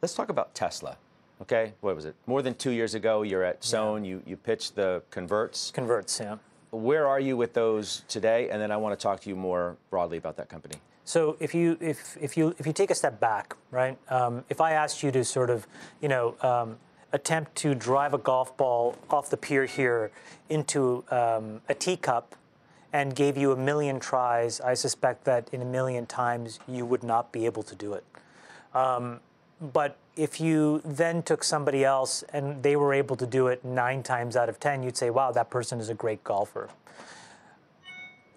Let's talk about Tesla. Okay, what was it? More than 2 years ago, you're at Sohn. You pitched the converts. Converts, yeah. Where are you with those today? And then I want to talk to you more broadly about that company. So if you take a step back, right? If I asked you to sort of, attempt to drive a golf ball off the pier here into a teacup and gave you 1 million tries, I suspect that in 1 million times you would not be able to do it. But if you then took somebody else and they were able to do it 9 times out of 10, you'd say, wow, that person is a great golfer.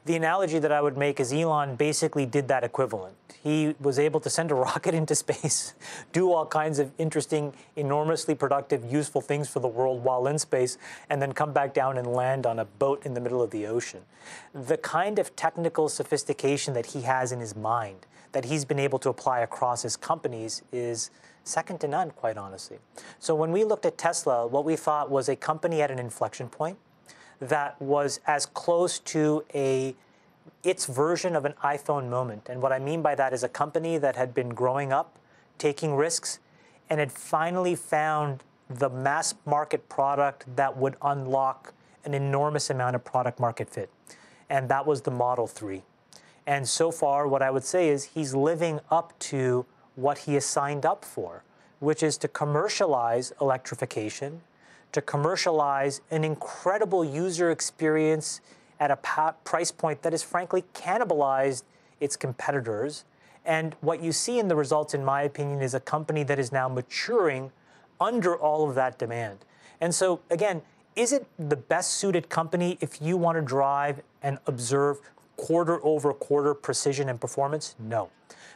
The analogy that I would make is Elon basically did that equivalent. He was able to send a rocket into space, do all kinds of interesting, enormously productive, useful things for the world while in space, and then come back down and land on a boat in the middle of the ocean. The kind of technical sophistication that he has in his mind, that he's been able to apply across his companies, is second to none, quite honestly. So when we looked at Tesla, what we thought was a company at an inflection point that was as close to its version of an iPhone moment. And what I mean by that is a company that had been growing up, taking risks, and had finally found the mass market product that would unlock an enormous amount of product market fit. And that was the Model 3. And so far, what I would say is he's living up to what he has signed up for, which is to commercialize electrification, to commercialize an incredible user experience at a price point that has frankly cannibalized its competitors. And what you see in the results, in my opinion, is a company that is now maturing under all of that demand. And so, again, is it the best suited company if you want to drive and observe quarter-over-quarter precision and performance? No.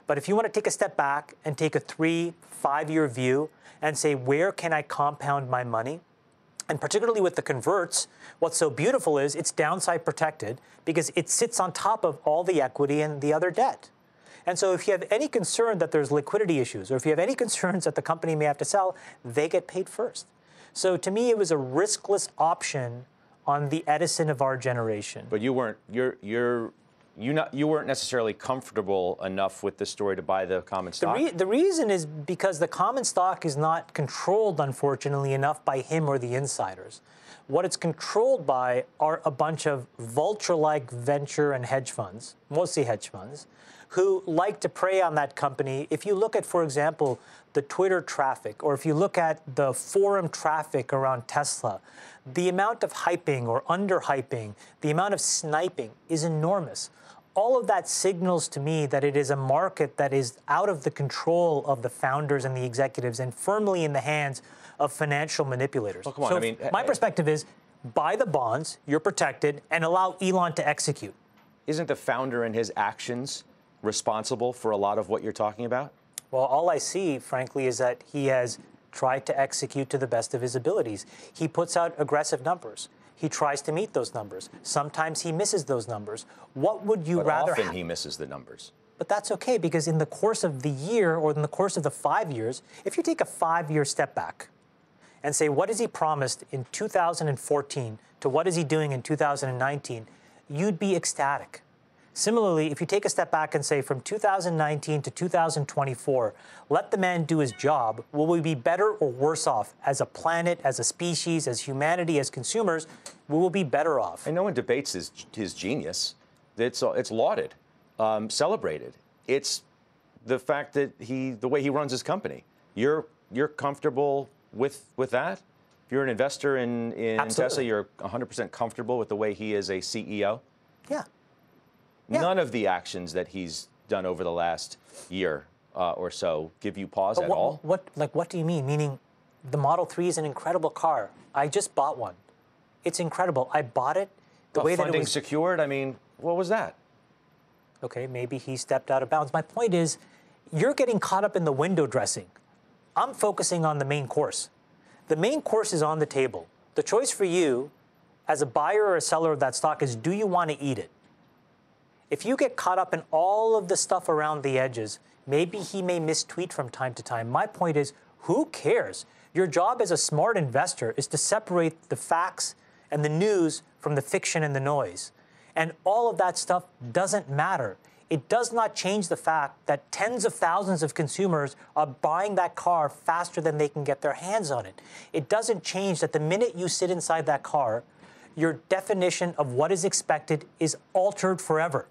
But if you want to take a step back and take a 3-5 year view and say, where can I compound my money? And particularly with the converts, what's so beautiful is it's downside protected because it sits on top of all the equity and the other debt. And so if you have any concern that there's liquidity issues, or if you have any concerns that the company may have to sell, they get paid first. So to me, it was a riskless option on the Edison of our generation. But you weren't you weren't necessarily comfortable enough with the story to buy the common stock? The reason is because the common stock is not controlled, unfortunately, enough by him or the insiders. What it's controlled by are a bunch of vulture-like venture and hedge funds, mostly hedge funds, who like to prey on that company. If you look at, for example, the Twitter traffic, or if you look at the forum traffic around Tesla, the amount of hyping or under-hyping, the amount of sniping is enormous. All of that signals to me that it is a market that is out of the control of the founders and the executives and firmly in the hands of financial manipulators. Well, come on, so I mean, my perspective is buy the bonds, you're protected, and allow Elon to execute. Isn't the founder and his actions responsible for a lot of what you're talking about? Well, all I see, frankly, is that he has tried to execute to the best of his abilities. He puts out aggressive numbers. He tries to meet those numbers. Sometimes he misses those numbers. What would you rather have? Often he misses the numbers. But that's okay, because in the course of the year or in the course of the 5 years, if you take a 5-year step back and say, what has he promised in 2014 to what is he doing in 2019, you'd be ecstatic. Similarly, if you take a step back and say from 2019 to 2024, let the man do his job, will we be better or worse off as a planet, as a species, as humanity, as consumers? We will be better off. And no one debates his genius. It's lauded, celebrated. It's the fact that the way he runs his company. You're comfortable with that? If you're an investor in Tesla, you're 100% comfortable with the way he is a CEO? Yeah. None of the actions that he's done over the last year or so give you pause at all? What do you mean? Meaning the Model 3 is an incredible car. I just bought one. It's incredible. I bought it the way that it was. Funding secured? I mean, what was that? Okay, maybe he stepped out of bounds. My point is, you're getting caught up in the window dressing. I'm focusing on the main course. The main course is on the table. The choice for you as a buyer or a seller of that stock is, do you want to eat it? If you get caught up in all of the stuff around the edges, maybe he may mistweet from time to time. My point is, who cares? Your job as a smart investor is to separate the facts and the news from the fiction and the noise. And all of that stuff doesn't matter. it does not change the fact that tens of thousands of consumers are buying that car faster than they can get their hands on it. It doesn't change that the minute you sit inside that car, your definition of what is expected is altered forever.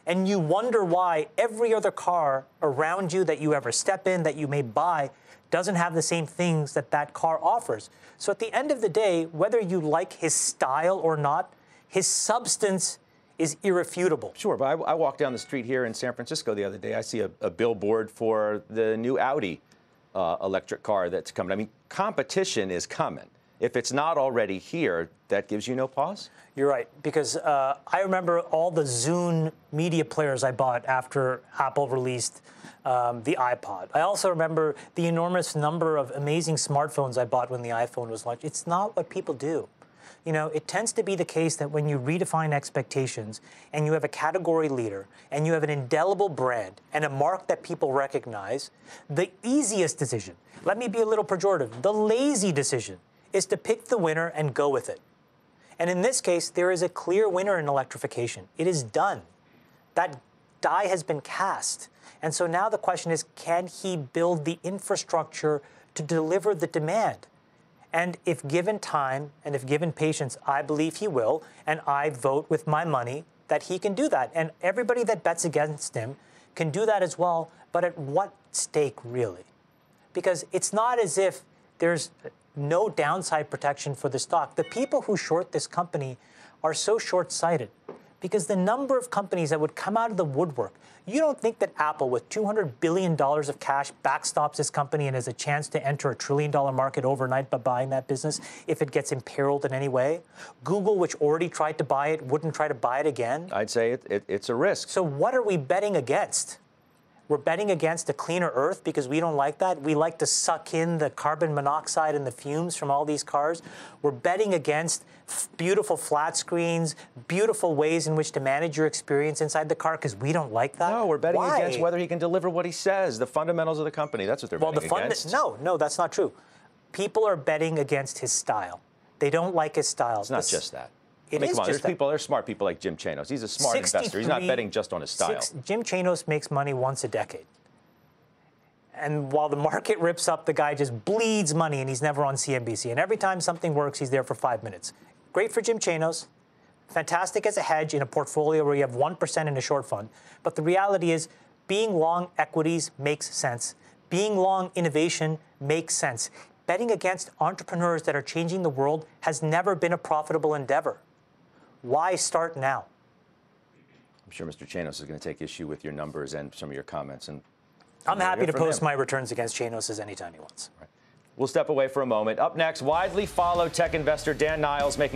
And you wonder why every other car around you that you ever step in, that you may buy, doesn't have the same things that that car offers. So at the end of the day, whether you like his style or not, his substance is irrefutable. Sure, but I walked down the street here in San Francisco the other day. I see a billboard for the new Audi electric car that's coming. I mean, competition is coming. If it's not already here, that gives you no pause? You're right, because I remember all the Zune media players I bought after Apple released the iPod. I also remember the enormous number of amazing smartphones I bought when the iPhone was launched. It's not what people do. You know, it tends to be the case that when you redefine expectations and you have a category leader and you have an indelible brand and a mark that people recognize, the easiest decision, let me be a little pejorative, the lazy decision is to pick the winner and go with it. And in this case, there is a clear winner in electrification. It is done. That die has been cast. And so now the question is, can he build the infrastructure to deliver the demand? And if given time and if given patience, I believe he will, and I vote with my money that he can do that. And everybody that bets against him can do that as well, but at what stake, really? Because it's not as if there's no downside protection for the stock. The people who short this company are so short-sighted because the number of companies that would come out of the woodwork, you don't think that Apple, with $200 billion of cash, backstops this company and has a chance to enter a $1 trillion market overnight by buying that business if it gets imperiled in any way? Google, which already tried to buy it, wouldn't try to buy it again? I'd say it's a risk. So what are we betting against? We're betting against a cleaner Earth because we don't like that. We like to suck in the carbon monoxide and the fumes from all these cars. We're betting against beautiful flat screens, beautiful ways in which to manage your experience inside the car because we don't like that. No, we're betting against whether he can deliver what he says, the fundamentals of the company. That's what they're betting against. No, that's not true. People are betting against his style. They don't like his style. It's not just that. It is come on, just that. There's smart people like Jim Chanos. He's a smart investor. He's not betting just on his style. Jim Chanos makes money once a decade. And while the market rips up, the guy just bleeds money and he's never on CNBC. And every time something works, he's there for 5 minutes. Great for Jim Chanos. Fantastic as a hedge in a portfolio where you have 1% in a short fund. But the reality is being long equities makes sense. Being long innovation makes sense. Betting against entrepreneurs that are changing the world has never been a profitable endeavor. Why start now? I'm sure Mr. Chanos is going to take issue with your numbers and some of your comments. And I'm happy to post my returns against Chanos anytime he wants. Right. We'll step away for a moment. Up next, widely followed tech investor Dan Niles making